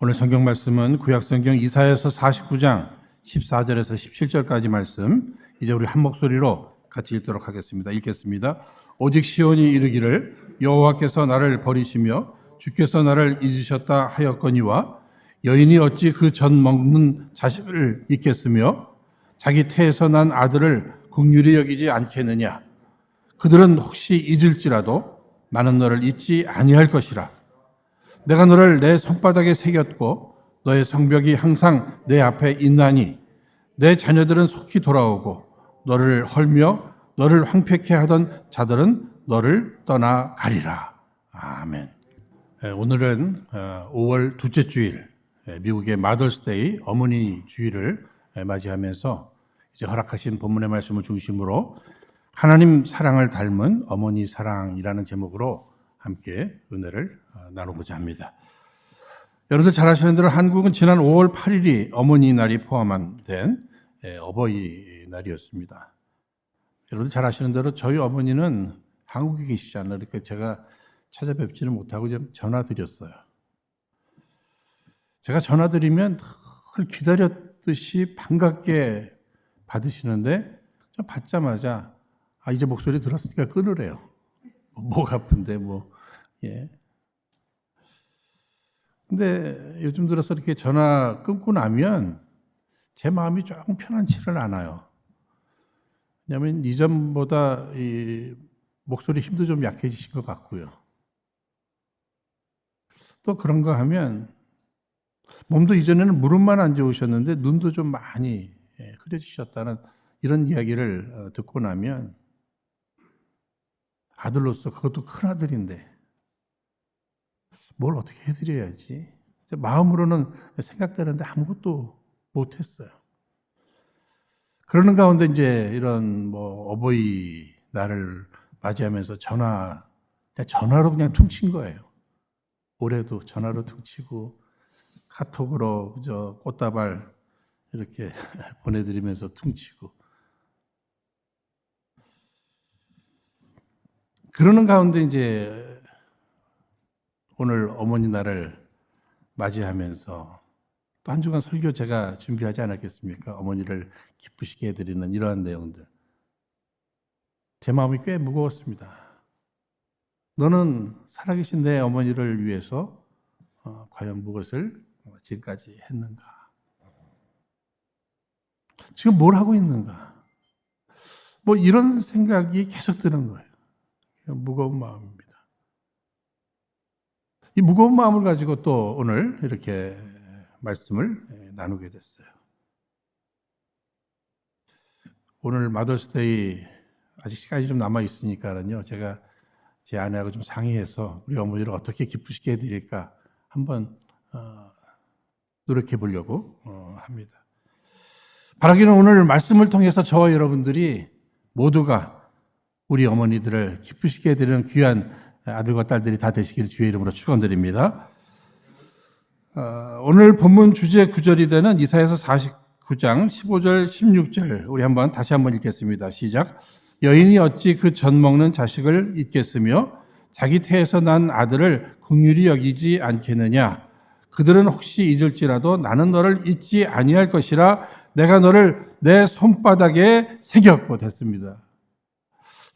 오늘 성경 말씀은 구약성경 이사야서 49장 14절에서 17절까지 말씀, 이제 우리 한 목소리로 같이 읽도록 하겠습니다. 읽겠습니다. 오직 시온이 이르기를 여호와께서 나를 버리시며 주께서 나를 잊으셨다 하였거니와 여인이 어찌 그 젖 먹는 자식을 잊겠으며 자기 태에서 난 아들을 긍휼히 여기지 않겠느냐. 그들은 혹시 잊을지라도 나는 너를 잊지 아니할 것이라. 내가 너를 내 손바닥에 새겼고 너의 성벽이 항상 내 앞에 있나니 내 자녀들은 속히 돌아오고 너를 헐며 너를 황폐케 하던 자들은 너를 떠나가리라. 아멘. 오늘은 5월 둘째 주일, 미국의 마더스데이 어머니 주일을 맞이하면서 이제 허락하신 본문의 말씀을 중심으로 하나님 사랑을 닮은 어머니 사랑이라는 제목으로 함께 은혜를 나누고자 합니다. 여러분들 잘 아시는 대로 한국은 지난 5월 8일이 어머니 날이 포함된 어버이 날이었습니다. 여러분들 잘 아시는 대로 저희 어머니는 한국에 계시잖아요. 그러니까 제가 찾아뵙지는 못하고 전화 드렸어요. 제가 전화 드리면 늘 기다렸듯이 반갑게 받으시는데 받자마자 이제 목소리 들었으니까 끊으래요. 목 아픈데 예. 근데 요즘 들어서 이렇게 전화 끊고 나면 제 마음이 조금 편안치를 않아요. 왜냐하면 이전보다 이 목소리 힘도 좀 약해지신 것 같고요. 또 그런가 하면 몸도 이전에는 무릎만 안 좋으셨는데 눈도 좀 많이 흐려지셨다는 이런 이야기를 듣고 나면 아들로서 그것도 큰 아들인데 뭘 어떻게 해드려야지. 마음으로는 생각되는데 아무것도 못했어요. 그러는 가운데 이제 이런 어버이 날을 맞이하면서 전화로 그냥 퉁친 거예요. 올해도 전화로 퉁치고 카톡으로 꽃다발 이렇게 보내드리면서 퉁치고. 그러는 가운데 이제 오늘 어머니 날을 맞이하면서 또 한 주간 설교 제가 준비하지 않았겠습니까? 어머니를 기쁘시게 해드리는 이러한 내용들. 제 마음이 꽤 무거웠습니다. 너는 살아계신 내 어머니를 위해서 과연 무엇을 지금까지 했는가? 지금 뭘 하고 있는가? 이런 생각이 계속 드는 거예요. 무거운 마음입니다. 이 무거운 마음을 가지고 또 오늘 이렇게 말씀을 나누게 됐어요. 오늘 마더스데이 아직 시간이 좀 남아 있으니까요. 제가 제 아내하고 좀 상의해서 우리 어머니를 어떻게 기쁘시게 해드릴까 한번 노력해 보려고 합니다. 바라기는 오늘 말씀을 통해서 저와 여러분들이 모두가 우리 어머니들을 기쁘시게 해드리는 귀한 아들과 딸들이 다 되시기를 주의 이름으로 축원드립니다. 오늘 본문 주제 구절이 되는 이사야서 49장 15절 16절 우리 다시 한번 읽겠습니다. 시작. 여인이 어찌 그 젖 먹는 자식을 잊겠으며 자기 태에서 난 아들을 긍휼히 여기지 않겠느냐. 그들은 혹시 잊을지라도 나는 너를 잊지 아니할 것이라. 내가 너를 내 손바닥에 새겼고 됐습니다.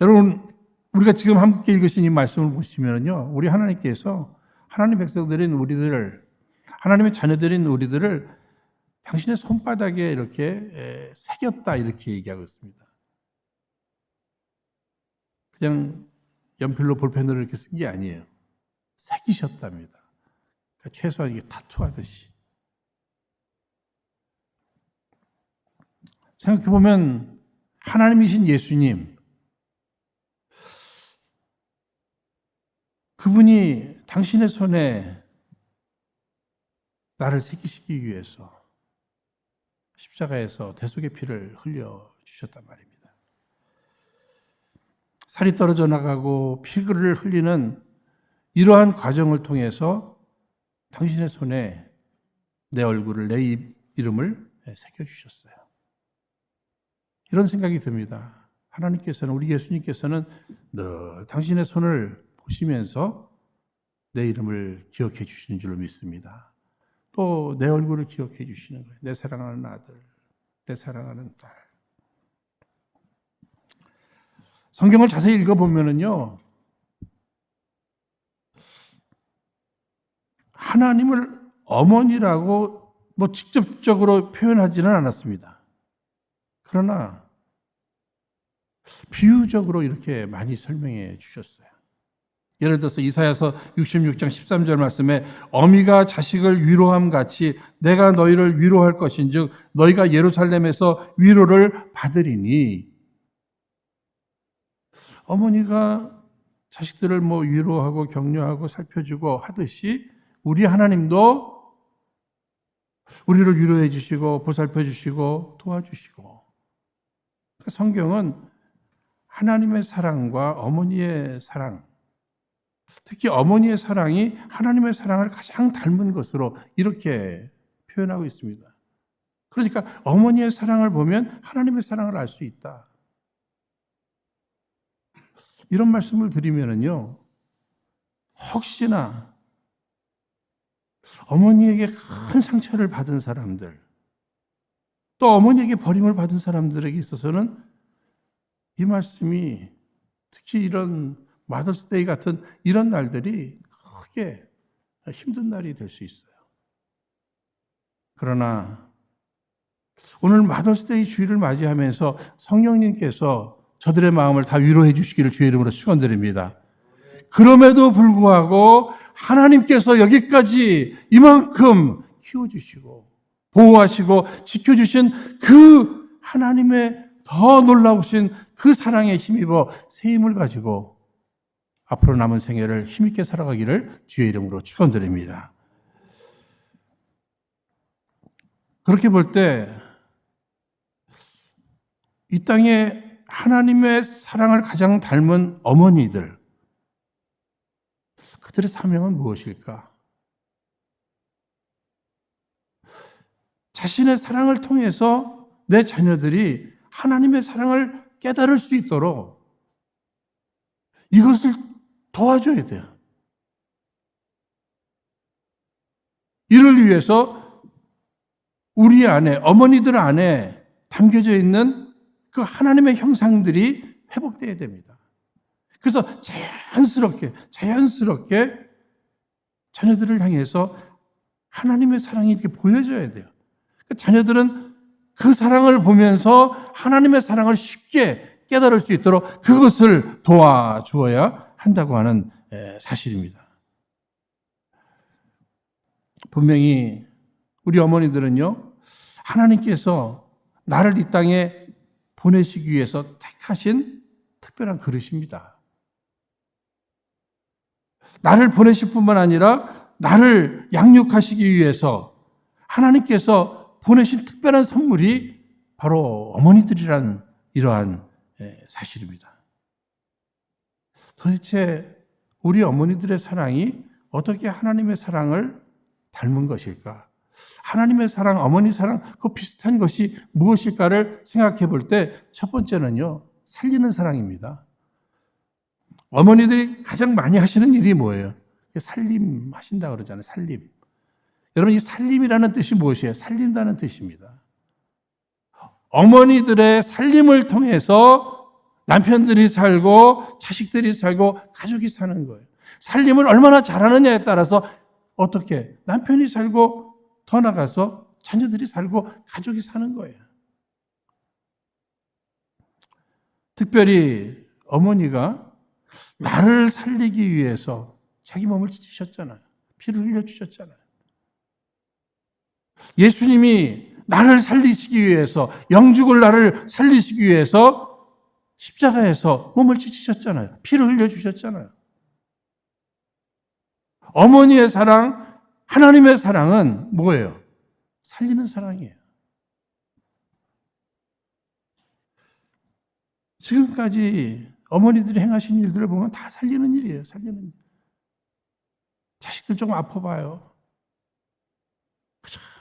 여러분, 우리가 지금 함께 읽으신 이 말씀을 보시면요, 우리 하나님께서 하나님 백성들인 우리들을, 하나님의 자녀들인 우리들을 당신의 손바닥에 이렇게 새겼다 이렇게 얘기하고 있습니다. 그냥 연필로 볼펜으로 이렇게 쓴 게 아니에요. 새기셨답니다. 그러니까 최소한 이게 타투하듯이. 생각해보면 하나님이신 예수님, 그분이 당신의 손에 나를 새기시기 위해서 십자가에서 대속의 피를 흘려주셨단 말입니다. 살이 떨어져 나가고 피를 흘리는 이러한 과정을 통해서 당신의 손에 내 얼굴을, 내 이름을 새겨주셨어요. 이런 생각이 듭니다. 하나님께서는, 우리 예수님께서는 늘 당신의 손을 보시면서 내 이름을 기억해 주시는 줄로 믿습니다. 또 내 얼굴을 기억해 주시는 거예요. 내 사랑하는 아들, 내 사랑하는 딸. 성경을 자세히 읽어보면은요, 하나님을 어머니라고 뭐 직접적으로 표현하지는 않았습니다. 그러나 비유적으로 이렇게 많이 설명해 주셨어요. 예를 들어서 이사야서 66장 13절 말씀에 어미가 자식을 위로함 같이 내가 너희를 위로할 것인즉 너희가 예루살렘에서 위로를 받으리니, 어머니가 자식들을 뭐 위로하고 격려하고 살펴주고 하듯이 우리 하나님도 우리를 위로해 주시고 보살펴 주시고 도와주시고, 성경은 하나님의 사랑과 어머니의 사랑, 특히 어머니의 사랑이 하나님의 사랑을 가장 닮은 것으로 이렇게 표현하고 있습니다. 그러니까 어머니의 사랑을 보면 하나님의 사랑을 알 수 있다. 이런 말씀을 드리면은요, 혹시나 어머니에게 큰 상처를 받은 사람들, 또 어머니에게 버림을 받은 사람들에게 있어서는 이 말씀이 특히 이런 마더스데이 같은 이런 날들이 크게 힘든 날이 될 수 있어요. 그러나 오늘 마더스데이 주일을 맞이하면서 성령님께서 저들의 마음을 다 위로해 주시기를 주의 이름으로 축원드립니다. 그럼에도 불구하고 하나님께서 여기까지 이만큼 키워주시고 보호하시고 지켜주신 그 하나님의 더 놀라우신 그 사랑에 힘입어 새 힘을 가지고 앞으로 남은 생애를 힘있게 살아가기를 주의 이름으로 축원드립니다. 그렇게 볼 때 이 땅에 하나님의 사랑을 가장 닮은 어머니들, 그들의 사명은 무엇일까? 자신의 사랑을 통해서 내 자녀들이 하나님의 사랑을 깨달을 수 있도록 이것을 도와줘야 돼요. 이를 위해서 우리 안에, 어머니들 안에 담겨져 있는 그 하나님의 형상들이 회복되어야 됩니다. 그래서 자연스럽게 자녀들을 향해서 하나님의 사랑이 이렇게 보여져야 돼요. 자녀들은 그 사랑을 보면서 하나님의 사랑을 쉽게 깨달을 수 있도록 그것을 도와주어야 한다고 하는 사실입니다. 분명히 우리 어머니들은요, 하나님께서 나를 이 땅에 보내시기 위해서 택하신 특별한 그릇입니다. 나를 보내실 뿐만 아니라 나를 양육하시기 위해서 하나님께서 보내신 특별한 선물이 바로 어머니들이란 이러한 사실입니다. 도대체 우리 어머니들의 사랑이 어떻게 하나님의 사랑을 닮은 것일까? 하나님의 사랑, 어머니 사랑, 그 비슷한 것이 무엇일까를 생각해 볼 때 첫 번째는요, 살리는 사랑입니다. 어머니들이 가장 많이 하시는 일이 뭐예요? 살림 하신다 그러잖아요. 살림. 여러분, 이 살림이라는 뜻이 무엇이에요? 살린다는 뜻입니다. 어머니들의 살림을 통해서 남편들이 살고 자식들이 살고 가족이 사는 거예요. 살림을 얼마나 잘하느냐에 따라서 어떻게 남편이 살고 더 나가서 자녀들이 살고 가족이 사는 거예요. 특별히 어머니가 나를 살리기 위해서 자기 몸을 찢으셨잖아요. 피를 흘려주셨잖아요. 예수님이 나를 살리시기 위해서, 영죽을 나를 살리시기 위해서 십자가에서 몸을 찢으셨잖아요. 피를 흘려주셨잖아요. 어머니의 사랑, 하나님의 사랑은 뭐예요? 살리는 사랑이에요. 지금까지 어머니들이 행하신 일들을 보면 다 살리는 일이에요. 살리는 일. 자식들 조금 아파봐요.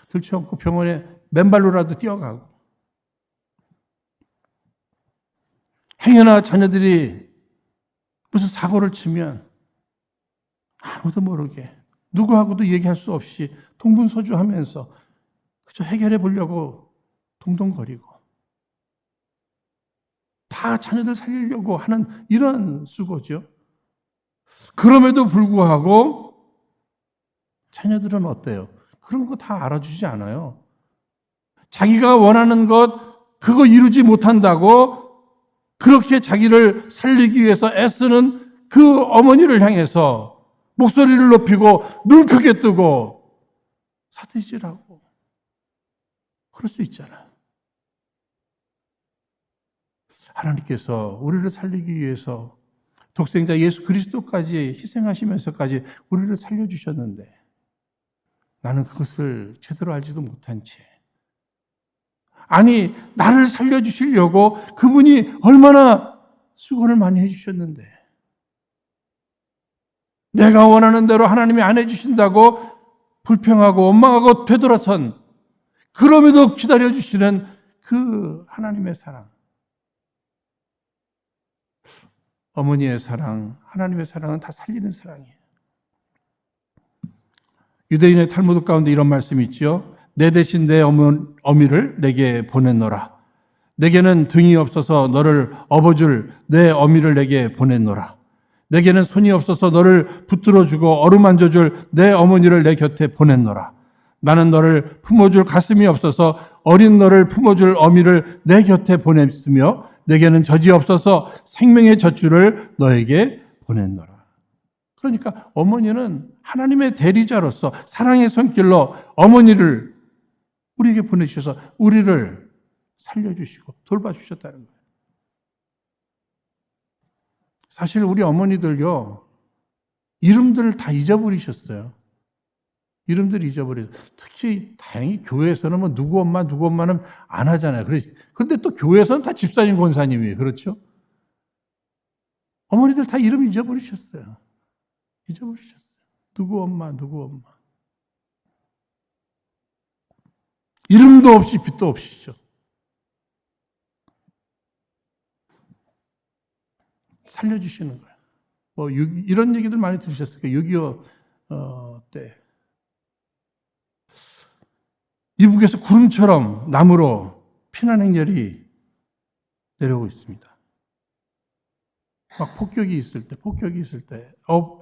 들쳐안고 병원에 맨발로라도 뛰어가고. 행여나 자녀들이 무슨 사고를 치면 아무도 모르게 누구하고도 얘기할 수 없이 동분서주하면서 그저 해결해 보려고 동동거리고 다 자녀들 살리려고 하는 이런 수고죠. 그럼에도 불구하고 자녀들은 어때요? 그런 거 다 알아주지 않아요. 자기가 원하는 것 그거 이루지 못한다고 그렇게 자기를 살리기 위해서 애쓰는 그 어머니를 향해서 목소리를 높이고 눈 크게 뜨고 사태질하고 그럴 수 있잖아요. 하나님께서 우리를 살리기 위해서 독생자 예수 그리스도까지 희생하시면서까지 우리를 살려주셨는데 나는 그것을 제대로 알지도 못한 채 아니 나를 살려주시려고 그분이 얼마나 수고를 많이 해주셨는데 내가 원하는 대로 하나님이 안 해주신다고 불평하고 원망하고 되돌아선 그럼에도 기다려주시는 그 하나님의 사랑 어머니의 사랑, 하나님의 사랑은 다 살리는 사랑이에요. 유대인의 탈무드 가운데 이런 말씀이 있죠. 내 대신 내 어미를 내게 보냈노라. 내게는 등이 없어서 너를 업어줄 내 어미를 내게 보냈노라. 내게는 손이 없어서 너를 붙들어주고 어루만져줄 내 어머니를 내 곁에 보냈노라. 나는 너를 품어줄 가슴이 없어서 어린 너를 품어줄 어미를 내 곁에 보냈으며 내게는 젖이 없어서 생명의 젖줄을 너에게 보냈노라. 그러니까 어머니는 하나님의 대리자로서 사랑의 손길로 어머니를 우리에게 보내주셔서 우리를 살려주시고 돌봐주셨다는 거예요. 사실 우리 어머니들요, 이름들을 다 잊어버리셨어요. 이름들을 잊어버려요. 특히 다행히 교회에서는 뭐 누구 엄마는 안 하잖아요. 그런데 또 교회에서는 다 집사님, 권사님이에요. 그렇죠? 어머니들 다 이름 잊어버리셨어요. 잊어버리셨어요. 누구 엄마. 이름도 없이 빛도 없이죠. 살려주시는 거예요. 뭐 이런 얘기들 많이 들으셨을 거예요. 6.25 때. 이북에서 구름처럼 남으로 피난 행렬이 내려오고 있습니다. 막 폭격이 있을 때,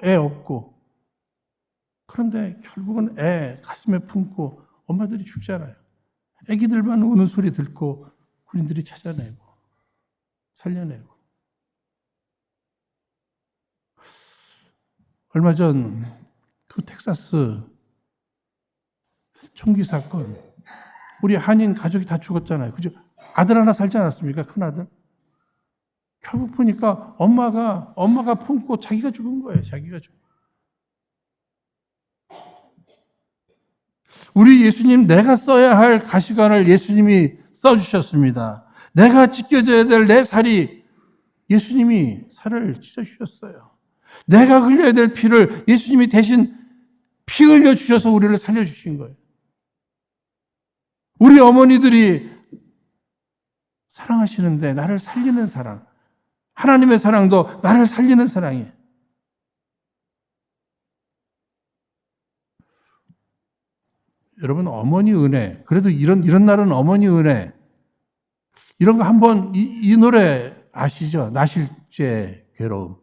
애 없고. 그런데 결국은 애 가슴에 품고 엄마들이 죽잖아요. 애기들만 우는 소리 듣고 군인들이 찾아내고, 살려내고. 얼마 전 그 텍사스 총기 사건, 우리 한인 가족이 다 죽었잖아요. 그죠? 아들 하나 살지 않았습니까? 큰 아들. 결국 보니까 엄마가 품고 자기가 죽은 거예요. 자기가 죽은. 우리 예수님 내가 써야 할 가시관을 예수님이 써주셨습니다. 내가 지켜져야 될 내 살이 예수님이 살을 찢어주셨어요. 내가 흘려야 될 피를 예수님이 대신 피 흘려주셔서 우리를 살려주신 거예요. 우리 어머니들이 사랑하시는데 나를 살리는 사랑, 하나님의 사랑도 나를 살리는 사랑이에요. 여러분, 어머니 은혜, 그래도 이런 날은 어머니 은혜, 이런 거 한번 이 노래 아시죠? 나실제 괴로움.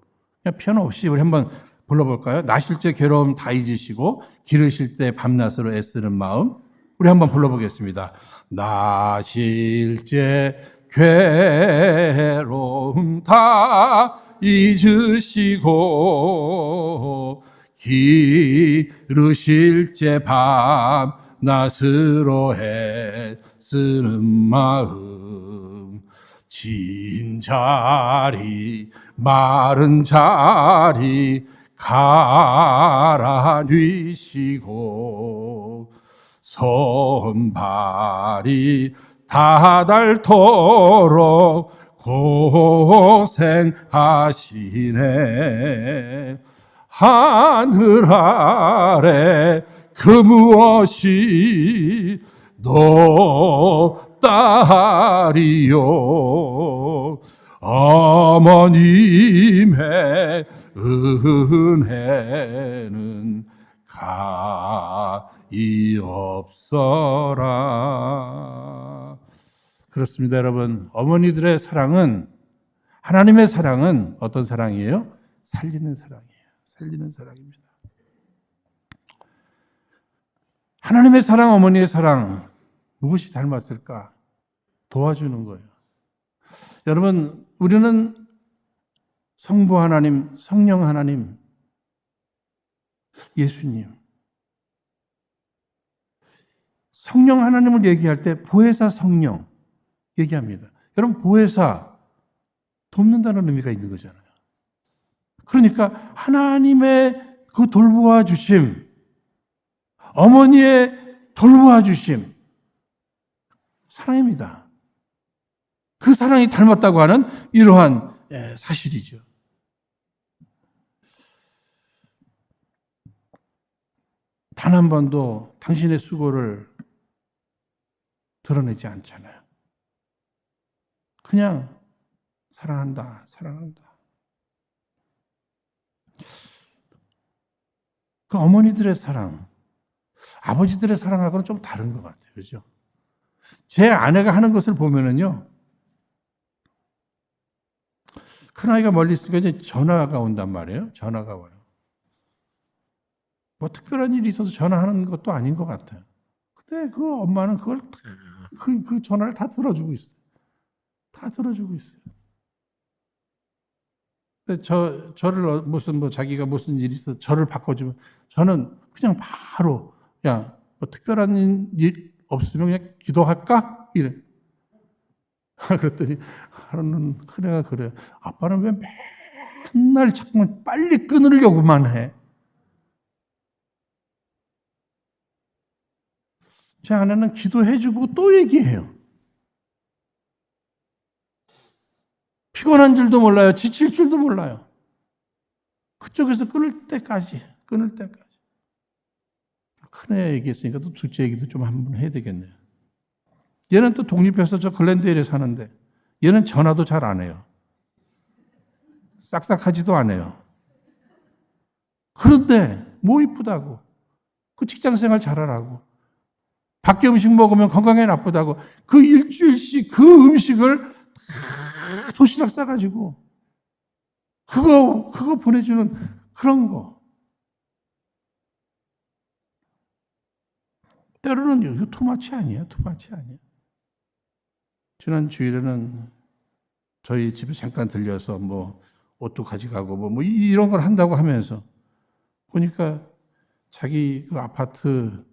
그냥 피아노 없이 우리 한번 불러볼까요? 나실제 괴로움 다 잊으시고 기르실 때 밤낮으로 애쓰는 마음. 우리 한번 불러보겠습니다. 나실제 괴로움 다 잊으시고 기르실 때 밤낮으로 애쓰는 마음 진 자리 마른 자리 가라뉘시고 손발이 다 닳도록 고생하시네. 하늘 아래 그 무엇이 높다리요. 어머님의 은혜는 가이없어라. 그렇습니다, 여러분. 어머니들의 사랑은, 하나님의 사랑은 어떤 사랑이에요? 살리는 사랑이에요. 살리는 사랑입니다. 하나님의 사랑, 어머니의 사랑, 무엇이 닮았을까? 도와주는 거예요. 여러분, 우리는 성부 하나님, 성령 하나님, 예수님, 성령 하나님을 얘기할 때 보혜사 성령 얘기합니다. 여러분, 보혜사 돕는다는 의미가 있는 거잖아요. 그러니까 하나님의 그 돌보아 주심, 어머니의 돌보아 주심, 사랑입니다. 그 사랑이 닮았다고 하는 이러한 사실이죠. 단 한 번도 당신의 수고를 드러내지 않잖아요. 그냥 사랑한다, 사랑한다. 그 어머니들의 사랑, 아버지들의 사랑하고는 좀 다른 것 같아요. 그죠? 제 아내가 하는 것을 보면은요, 큰아이가 멀리 있으니까 이제 전화가 온단 말이에요. 전화가 와요. 뭐 특별한 일이 있어서 전화하는 것도 아닌 것 같아요. 근데 그 엄마는 그걸 그 전화를 다 들어주고 있어요. 다 들어주고 있어요. 저를 자기가 무슨 일이 있어 저를 바꿔주면 저는 그냥 바로 그냥 뭐 특별한 일 없으면 그냥 기도할까? 이래. 그랬더니 하루는 큰애가 그래요. 아빠는 왜 맨날 자꾸만 빨리 끊으려고만 해? 제 아내는 기도해주고 또 얘기해요. 피곤한 줄도 몰라요. 지칠 줄도 몰라요. 그쪽에서 끊을 때까지. 큰애 얘기했으니까 또 둘째 얘기도 좀 한번 해야 되겠네요. 얘는 또 독립해서 저 글랜데일에 사는데 얘는 전화도 잘 안 해요. 싹싹하지도 않아요. 그런데 뭐 이쁘다고. 그 직장생활 잘하라고. 밖에 음식 먹으면 건강에 나쁘다고. 그 일주일씩 그 음식을 다 도시락 싸가지고 그거 보내주는 그런 거. 때로는 이거 투마치 아니에요? 투마치 아니에요? 지난 주일에는 저희 집에 잠깐 들려서 뭐 옷도 가져가고 뭐 이런 걸 한다고 하면서 보니까 자기 그 아파트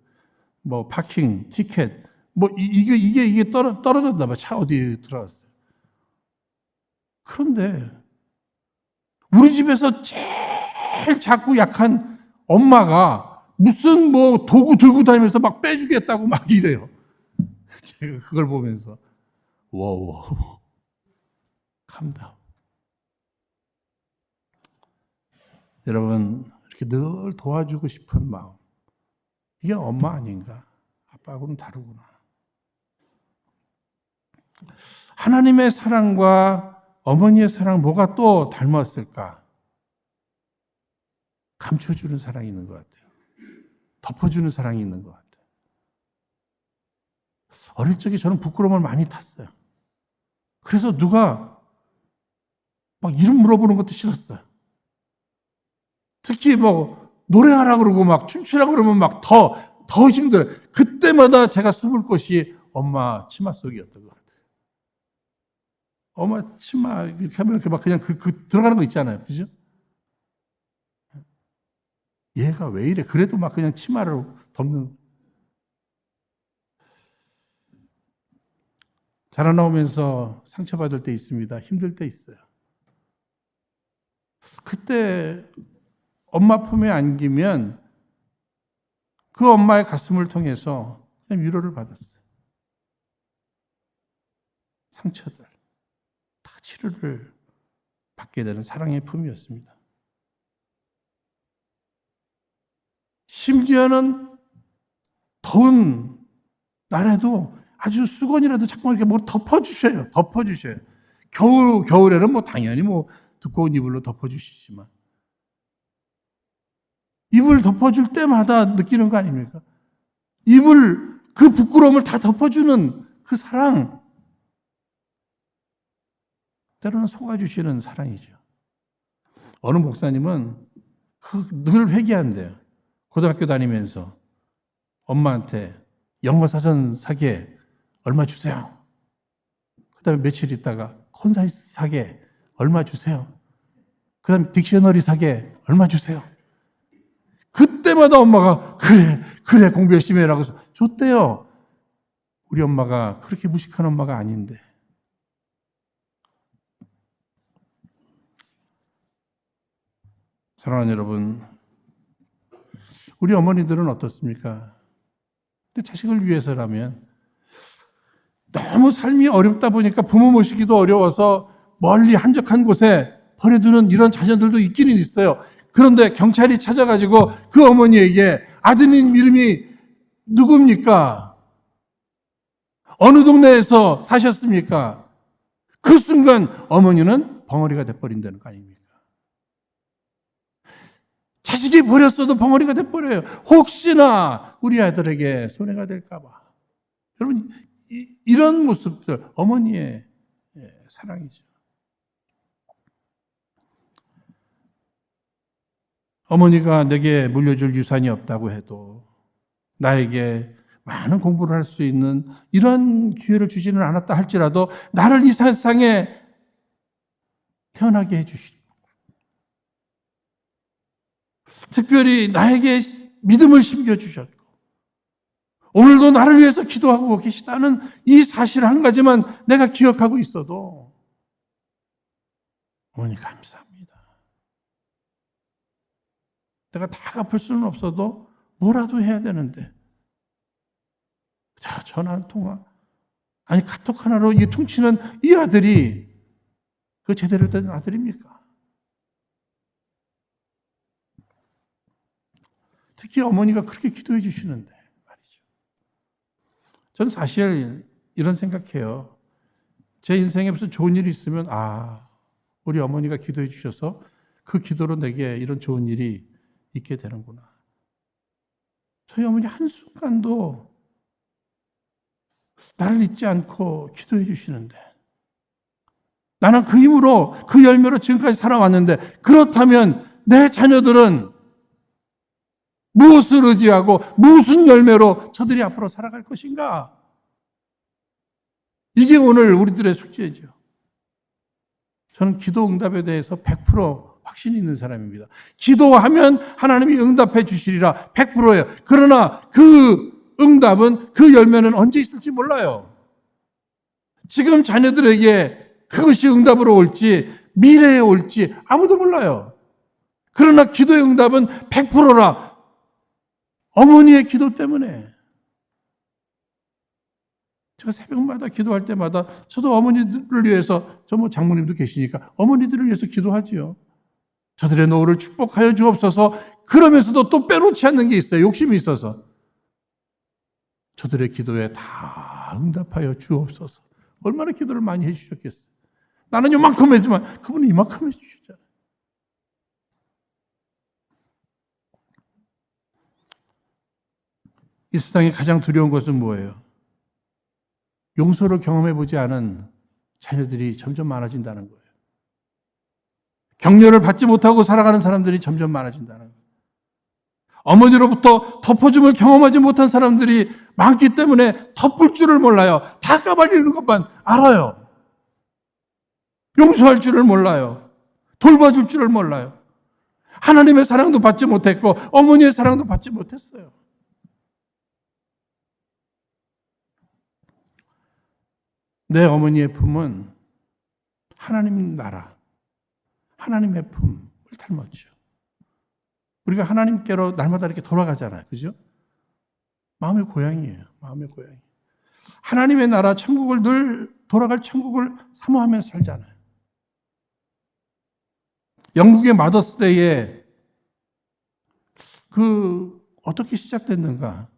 뭐 파킹 티켓 뭐 이게 떨어졌나 봐. 차 어디에 들어갔어요. 그런데 우리 집에서 제일 작고 약한 엄마가 무슨 뭐 도구 들고 다니면서 막 빼주겠다고 막 이래요. 제가 그걸 보면서 와우, 캄다운. 여러분 이렇게 늘 도와주고 싶은 마음, 이게 엄마 아닌가? 아빠하고는 다르구나. 하나님의 사랑과 어머니의 사랑 뭐가 또 닮았을까? 감춰주는 사랑이 있는 것 같아요. 덮어주는 사랑이 있는 것 같아요. 어릴 적에 저는 부끄러움을 많이 탔어요. 그래서 누가 막 이름 물어보는 것도 싫었어요. 특히 뭐 노래하라 그러고 막 춤추라 그러면 막 더 힘들어요. 그때마다 제가 숨을 곳이 엄마 치마 속이었던 것 같아요. 엄마 치마 이렇게 하면 이렇게 막 그냥 들어가는 거 있잖아요. 그죠? 얘가 왜 이래? 그래도 막 그냥 치마를 덮는. 자라나오면서 상처받을 때 있습니다. 힘들 때 있어요. 그때 엄마 품에 안기면 그 엄마의 가슴을 통해서 그냥 위로를 받았어요. 상처들 다 치료를 받게 되는 사랑의 품이었습니다. 심지어는 더운 날에도 아주 수건이라도 자꾸만 이렇게 뭐 덮어주셔요. 겨울에는 뭐 당연히 뭐 두꺼운 이불로 덮어주시지만 입을 덮어줄 때마다 느끼는 거 아닙니까? 입을, 그 부끄러움을 다 덮어주는 그 사랑. 때로는 속아주시는 사랑이죠. 어느 목사님은 늘 회개한대요. 고등학교 다니면서 엄마한테 영어 사전 사게 얼마 주세요. 그 다음에 며칠 있다가 콘사이트 사게 얼마 주세요. 그 다음에 딕셔너리 사게 얼마 주세요. 그때마다 엄마가 그래 공부 열심히 해라고 해서 줬대요. 우리 엄마가 그렇게 무식한 엄마가 아닌데. 사랑하는 여러분, 우리 어머니들은 어떻습니까? 자식을 위해서라면 너무 삶이 어렵다 보니까 부모 모시기도 어려워서 멀리 한적한 곳에 버려두는 이런 자녀들도 있기는 있어요. 그런데 경찰이 찾아가지고 그 어머니에게 아드님 이름이 누굽니까? 어느 동네에서 사셨습니까? 그 순간 어머니는 벙어리가 돼버린다는 거 아닙니까? 자식이 버렸어도 벙어리가 돼버려요. 혹시나 우리 아들에게 손해가 될까봐. 여러분, 이런 모습들, 어머니의 사랑이죠. 어머니가 내게 물려줄 유산이 없다고 해도 나에게 많은 공부를 할 수 있는 이런 기회를 주지는 않았다 할지라도 나를 이 세상에 태어나게 해주시고 특별히 나에게 믿음을 심겨주셨고 오늘도 나를 위해서 기도하고 계시다는 이 사실 한 가지만 내가 기억하고 있어도 어머니 감사합니다. 내가 다 갚을 수는 없어도 뭐라도 해야 되는데 자, 전화 한 통화 아니 카톡 하나로 이 퉁치는 이 아들이 그 제대로 된 아들입니까? 특히 어머니가 그렇게 기도해 주시는데 말이죠. 저는 사실 이런 생각해요. 제 인생에 무슨 좋은 일이 있으면 우리 어머니가 기도해 주셔서 그 기도로 내게 이런 좋은 일이 있게 되는구나. 저희 어머니 한순간도 나를 잊지 않고 기도해 주시는데 나는 그 힘으로 그 열매로 지금까지 살아왔는데 그렇다면 내 자녀들은 무엇을 의지하고 무슨 열매로 저들이 앞으로 살아갈 것인가? 이게 오늘 우리들의 숙제죠. 저는 기도 응답에 대해서 100% 확신이 있는 사람입니다. 기도하면 하나님이 응답해 주시리라 100%예요. 그러나 그 응답은 그 열매는 언제 있을지 몰라요. 지금 자녀들에게 그것이 응답으로 올지 미래에 올지 아무도 몰라요. 그러나 기도의 응답은 100%라. 어머니의 기도 때문에. 제가 새벽마다 기도할 때마다 저도 어머니들을 위해서 장모님도 계시니까 어머니들을 위해서 기도하지요. 저들의 노후를 축복하여 주옵소서. 그러면서도 또 빼놓지 않는 게 있어요. 욕심이 있어서. 저들의 기도에 다 응답하여 주옵소서. 얼마나 기도를 많이 해주셨겠어요. 나는 요만큼 했지만 그분은 이만큼 해주셨잖아요. 이 세상에 가장 두려운 것은 뭐예요? 용서를 경험해보지 않은 자녀들이 점점 많아진다는 거예요. 격려를 받지 못하고 살아가는 사람들이 점점 많아진다는 거예요. 어머니로부터 덮어줌을 경험하지 못한 사람들이 많기 때문에 덮을 줄을 몰라요. 다 까발리는 것만 알아요. 용서할 줄을 몰라요. 돌봐줄 줄을 몰라요. 하나님의 사랑도 받지 못했고 어머니의 사랑도 받지 못했어요. 내 어머니의 품은 하나님 나라, 하나님의 품을 닮았죠. 우리가 하나님께로 날마다 이렇게 돌아가잖아요. 그죠? 마음의 고향이에요. 마음의 고향이. 하나님의 나라, 천국을 늘 돌아갈 천국을 사모하면서 살잖아요. 영국의 마더스데이에 어떻게 시작됐는가?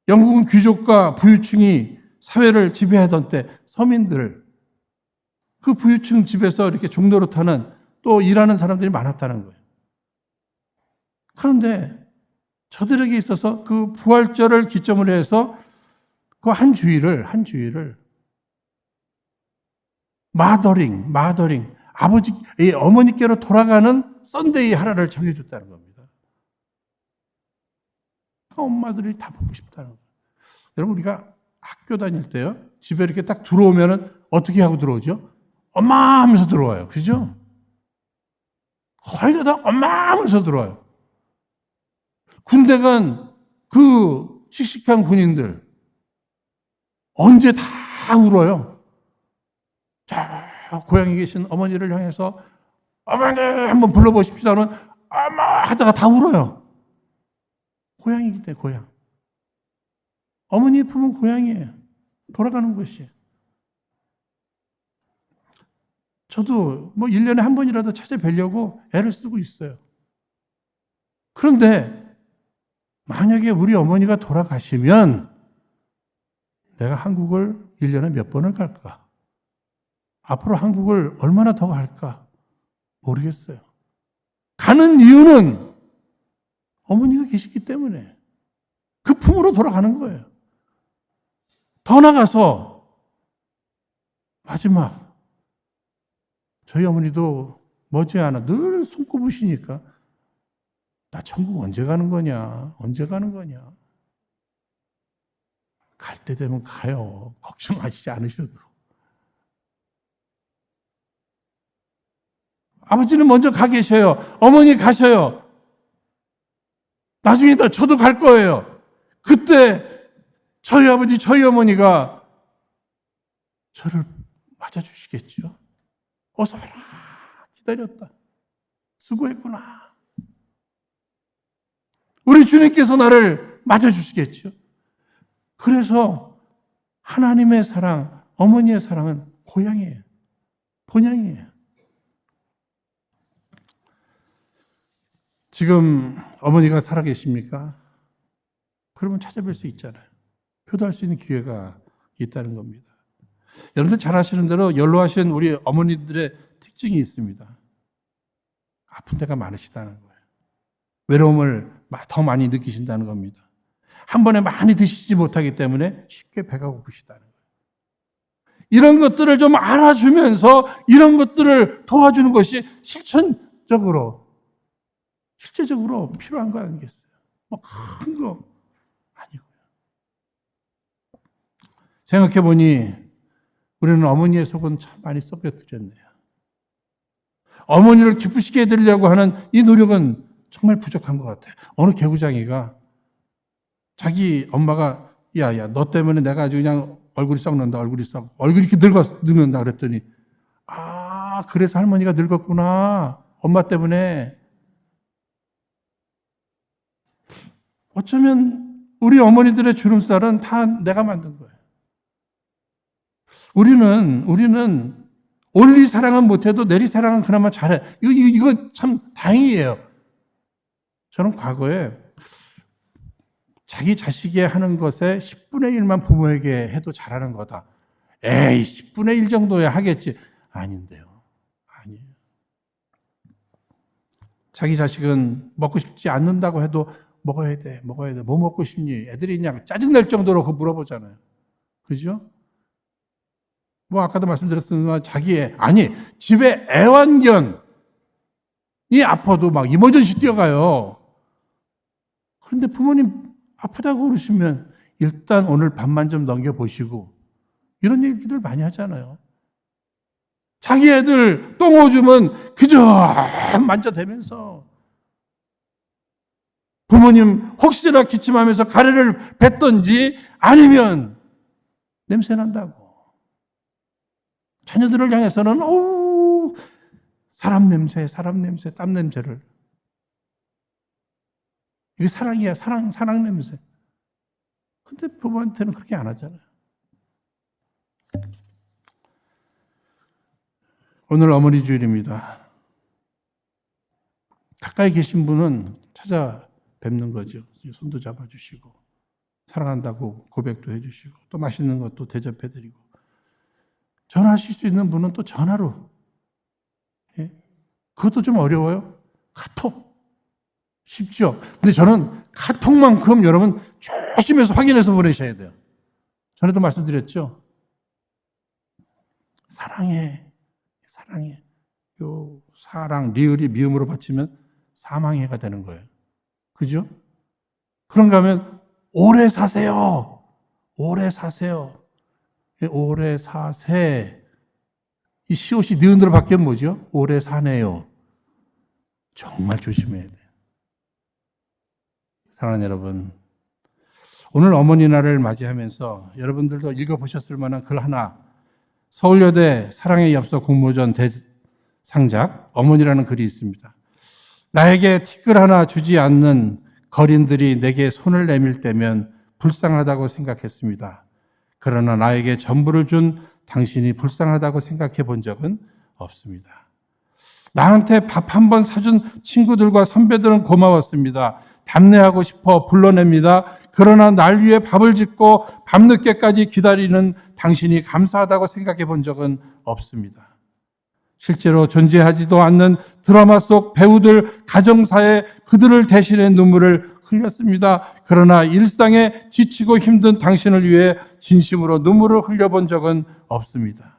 영국은 귀족과 부유층이 사회를 지배하던 때 서민들, 그 부유층 집에서 이렇게 종로를 타는 또 일하는 사람들이 많았다는 거예요. 그런데 저들에게 있어서 그 부활절을 기점으로 해서 그 한 주일을 마더링, 어머니께로 돌아가는 썬데이 하나를 정해줬다는 겁니다. 그 엄마들이 다 보고 싶다는 거예요. 여러분, 우리가 학교 다닐 때요, 집에 이렇게 딱 들어오면은 어떻게 하고 들어오죠? 엄마 하면서 들어와요. 그죠? 거의 다 엄마 하면서 들어와요. 군대 간 그 씩씩한 군인들, 언제 다 울어요. 저 고향에 계신 어머니를 향해서 어머니 한번 불러보십시오 하면 엄마 하다가 다 울어요. 고향이기 때문에 고향. 어머니의 품은 고향이에요. 돌아가는 곳이에요. 저도 뭐 1년에 한 번이라도 찾아뵈려고 애를 쓰고 있어요. 그런데 만약에 우리 어머니가 돌아가시면 내가 한국을 1년에 몇 번을 갈까? 앞으로 한국을 얼마나 더 갈까? 모르겠어요. 가는 이유는 어머니가 계시기 때문에 그 품으로 돌아가는 거예요. 더 나가서 마지막 저희 어머니도 머지않아 늘 손꼽으시니까 나 천국 언제 가는 거냐? 언제 가는 거냐? 갈 때 되면 가요. 걱정하시지 않으셔도. 아버지는 먼저 가 계셔요. 어머니 가셔요. 나중에 저도 갈 거예요. 그때 저희 아버지, 저희 어머니가 저를 맞아주시겠죠. 어서 와라. 기다렸다. 수고했구나. 우리 주님께서 나를 맞아주시겠죠. 그래서 하나님의 사랑, 어머니의 사랑은 고향이에요. 본향이에요. 지금 어머니가 살아계십니까? 그러면 찾아뵐 수 있잖아요. 효도할 수 있는 기회가 있다는 겁니다. 여러분들 잘 아시는 대로 연로하신 우리 어머니들의 특징이 있습니다. 아픈 데가 많으시다는 거예요. 외로움을 더 많이 느끼신다는 겁니다. 한 번에 많이 드시지 못하기 때문에 쉽게 배가 고프시다는 거예요. 이런 것들을 좀 알아주면서 이런 것들을 도와주는 것이 실제적으로 필요한 거 아니겠어요? 뭐 큰 거 아니고요. 생각해보니 우리는 어머니의 속은 참 많이 썩여드렸네요. 어머니를 기쁘시게 해드리려고 하는 이 노력은 정말 부족한 것 같아요. 어느 개구장이가 자기 엄마가 야야 너 때문에 내가 아주 그냥 얼굴이 썩는다. 얼굴이 이렇게 늙는다 그랬더니 그래서 할머니가 늙었구나. 엄마 때문에. 어쩌면 우리 어머니들의 주름살은 다 내가 만든 거예요. 우리는 올리 사랑은 못해도 내리 사랑은 그나마 잘해. 이거 참 다행이에요. 저는 과거에 자기 자식이 하는 것에 10분의 1만 부모에게 해도 잘하는 거다. 에이, 10분의 1 정도야 하겠지. 아닌데요. 아니에요. 자기 자식은 먹고 싶지 않는다고 해도 먹어야 돼. 뭐 먹고 싶니? 애들이 그냥 짜증날 정도로 그거 물어보잖아요. 그죠? 뭐 아까도 말씀드렸지만 집에 애완견이 아파도 막 이머전시 뛰어가요. 그런데 부모님 아프다고 그러시면 일단 오늘 밤만 좀 넘겨보시고 이런 얘기들 많이 하잖아요. 자기 애들 똥 오줌은 그저 만져대면서 부모님 혹시나 기침하면서 가래를 뱉던지 아니면 냄새 난다고. 자녀들을 향해서는 사람 냄새, 땀 냄새를. 이게 사랑이야, 사랑 냄새. 근데 부모한테는 그렇게 안 하잖아요. 오늘 어머니 주일입니다. 가까이 계신 분은 찾아뵙는 거죠. 손도 잡아주시고 사랑한다고 고백도 해주시고 또 맛있는 것도 대접해드리고 전화하실 수 있는 분은 또 전화로. 그것도 좀 어려워요. 카톡. 쉽죠? 근데 저는 카톡만큼 여러분 조심해서 확인해서 보내셔야 돼요. 전에도 말씀드렸죠? 사랑해. 요 사랑, 리을이 미음으로 받치면 사망해가 되는 거예요. 그죠? 그런가 하면 오래 사세요. 오래 사세. 이 시옷이 니은으로 바뀌면 뭐죠? 오래 사네요. 정말 조심해야 돼요. 사랑하는 여러분, 오늘 어머니날을 맞이하면서 여러분들도 읽어보셨을 만한 글 하나, 서울여대 사랑의 엽서 공모전 대상작 어머니라는 글이 있습니다. 나에게 티끌 하나 주지 않는 거린들이 내게 손을 내밀 때면 불쌍하다고 생각했습니다. 그러나 나에게 전부를 준 당신이 불쌍하다고 생각해 본 적은 없습니다. 나한테 밥 한 번 사준 친구들과 선배들은 고마웠습니다. 답례하고 싶어 불러냅니다. 그러나 날 위해 밥을 짓고 밤늦게까지 기다리는 당신이 감사하다고 생각해 본 적은 없습니다. 실제로 존재하지도 않는 드라마 속 배우들, 가정사에 그들을 대신해 눈물을 흘렸습니다. 그러나 일상에 지치고 힘든 당신을 위해 진심으로 눈물을 흘려본 적은 없습니다.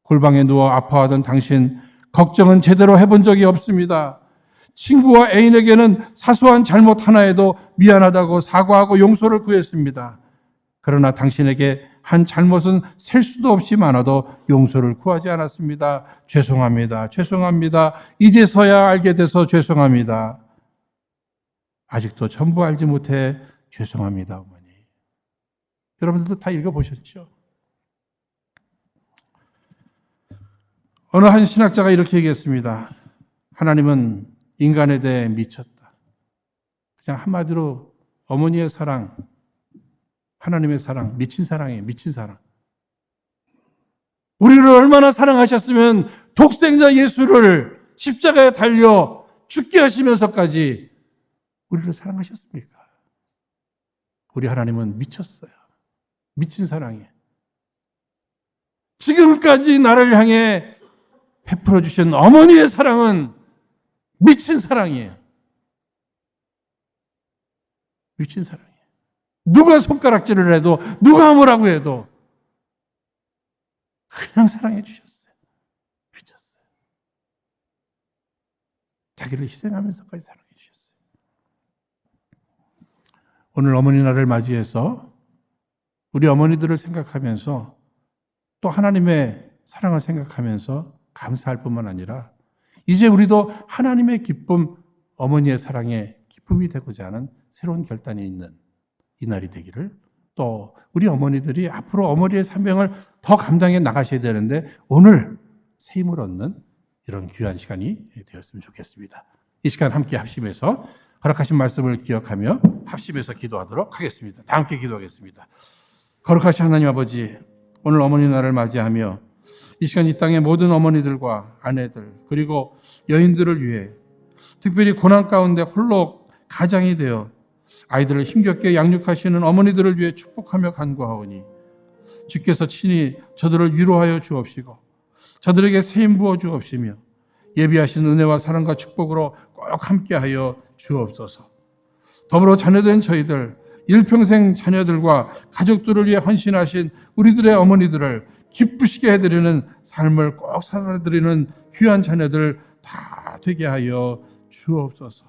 골방에 누워 아파하던 당신, 걱정은 제대로 해본 적이 없습니다. 친구와 애인에게는 사소한 잘못 하나에도 미안하다고 사과하고 용서를 구했습니다. 그러나 당신에게 한 잘못은 셀 수도 없이 많아도 용서를 구하지 않았습니다. 죄송합니다. 이제서야 알게 돼서 죄송합니다. 아직도 전부 알지 못해 죄송합니다, 어머니. 여러분들도 다 읽어보셨죠? 어느 한 신학자가 이렇게 얘기했습니다. 하나님은 인간에 대해 미쳤다. 그냥 한마디로 어머니의 사랑, 하나님의 사랑, 미친 사랑이에요. 미친 사랑. 우리를 얼마나 사랑하셨으면 독생자 예수를 십자가에 달려 죽게 하시면서까지 우리를 사랑하셨습니까? 우리 하나님은 미쳤어요. 미친 사랑이에요. 지금까지 나를 향해 베풀어 주신 어머니의 사랑은 미친 사랑이에요. 미친 사랑이에요. 누가 손가락질을 해도, 누가 뭐라고 해도 그냥 사랑해 주셨어요. 미쳤어요. 자기를 희생하면서까지 사랑해 주셨어요. 오늘 어머니날을 맞이해서 우리 어머니들을 생각하면서 또 하나님의 사랑을 생각하면서 감사할 뿐만 아니라 이제 우리도 하나님의 기쁨, 어머니의 사랑에 기쁨이 되고자 하는 새로운 결단이 있는 이 날이 되기를, 또 우리 어머니들이 앞으로 어머니의 사명을 더 감당해 나가셔야 되는데 오늘 새 힘을 얻는 이런 귀한 시간이 되었으면 좋겠습니다. 이 시간 함께 합심해서 허락하신 말씀을 기억하며 합심해서 기도하도록 하겠습니다. 다 함께 기도하겠습니다. 거룩하신 하나님 아버지, 오늘 어머니날을 맞이하며 이 시간 이 땅의 모든 어머니들과 아내들 그리고 여인들을 위해, 특별히 고난 가운데 홀로 가장이 되어 아이들을 힘겹게 양육하시는 어머니들을 위해 축복하며 간구하오니 주께서 친히 저들을 위로하여 주옵시고 저들에게 새 힘 부어 주옵시며 예비하신 은혜와 사랑과 축복으로 꼭 함께하여 주옵소서. 더불어 자녀된 저희들, 일평생 자녀들과 가족들을 위해 헌신하신 우리들의 어머니들을 기쁘시게 해드리는 삶을 꼭 살아드리는 귀한 자녀들 다 되게 하여 주옵소서.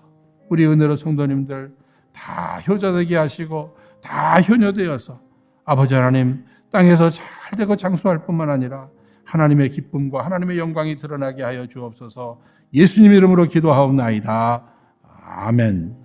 우리 은혜로 성도님들 다 효자되게 하시고 다 효녀되어서 아버지 하나님 땅에서 잘 되고 장수할 뿐만 아니라 하나님의 기쁨과 하나님의 영광이 드러나게 하여 주옵소서. 예수님 이름으로 기도하옵나이다. 아멘.